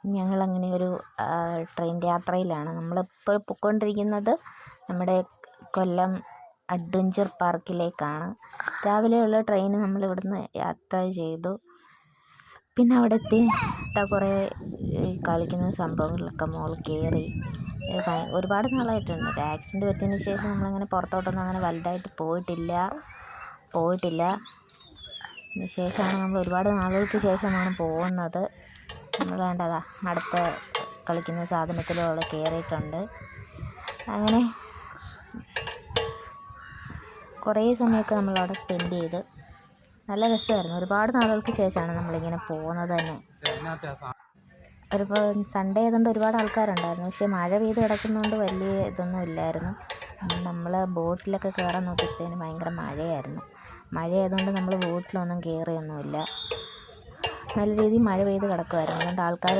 ഞങ്ങളങ്ങനെ ഒരു ട്രെയിൻ യാത്രയിലാണ്. നമ്മളിപ്പോൾ പൊയ്ക്കൊണ്ടിരിക്കുന്നത് നമ്മുടെ കൊല്ലം അഡ്വഞ്ചർ പാർക്കിലേക്കാണ്. രാവിലെയുള്ള ട്രെയിൻ നമ്മളിവിടുന്ന് യാത്ര ചെയ്തു. പിന്നെ അവിടെ എത്തി കുറേ കളിക്കുന്ന സംഭവങ്ങളിലൊക്കെ മുകളിൽ കയറി. ഒരുപാട് നാളായിട്ടുണ്ട്. ഒരു ആക്സിഡൻറ്റ് പറ്റിയതിന് ശേഷം നമ്മളങ്ങനെ പുറത്തോട്ടൊന്നും അങ്ങനെ വലുതായിട്ട് പോയിട്ടില്ല. അതിന് ശേഷമാണ് നമ്മൾ ഒരുപാട് നാളുകൾക്ക് ശേഷമാണ് പോകുന്നത്. നമ്മൾ വേണ്ടതാ അടുത്ത കളിക്കുന്ന സാധനത്തിലും അവിടെ കയറിയിട്ടുണ്ട്. അങ്ങനെ കുറേ സമയമൊക്കെ നമ്മളവിടെ സ്പെൻഡ് ചെയ്ത് നല്ല രസമായിരുന്നു. ഒരുപാട് നാളുകൾക്ക് ശേഷമാണ് നമ്മളിങ്ങനെ പോകുന്നത് തന്നെ. സൺഡേ ആയതുകൊണ്ട് ഒരുപാട് ആൾക്കാരുണ്ടായിരുന്നു. പക്ഷേ മഴ പെയ്ത് കിടക്കുന്നതുകൊണ്ട് വലിയ ഇതൊന്നും ഇല്ലായിരുന്നു. നമ്മൾ ബോട്ടിലൊക്കെ കയറാൻ നോക്കിയപ്പോഴത്തേന് ഭയങ്കര മഴയായതുകൊണ്ട് നമ്മൾ ബോട്ടിലൊന്നും കയറിയൊന്നുമില്ല. നല്ല രീതിയിൽ മഴ പെയ്ത് കിടക്കുമായിരുന്നു. അതുകൊണ്ട് ആൾക്കാർ